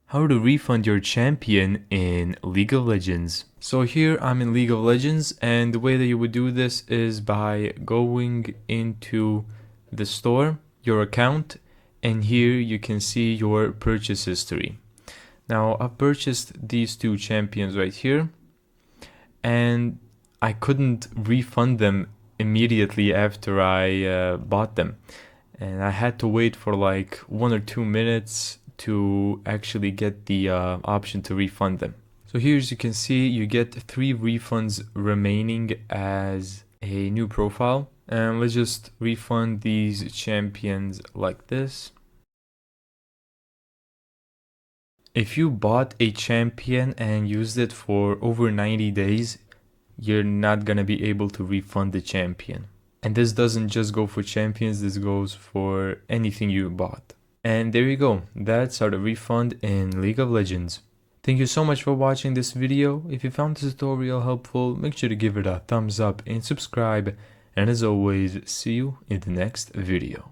how to refund your champion in League of Legends. So here I'm in League of Legends, and the way that you would do this is by going into the store, your account, and here you can see your purchase history. Now I've purchased these two champions right here, and I couldn't refund them immediately after I bought them, and I had to wait for like 1 or 2 minutes to actually get the option to refund them. So here, as you can see, you get 3 refunds remaining as a new profile, and let's just refund these champions like this. If you bought a champion and used it for over 90 days, you're not gonna be able to refund the champion. And this doesn't just go for champions, this goes for anything you bought. And there you go, that's how to refund in League of Legends. Thank you so much for watching this video. If you found this tutorial helpful, make sure to give it a thumbs up and subscribe. And as always, see you in the next video.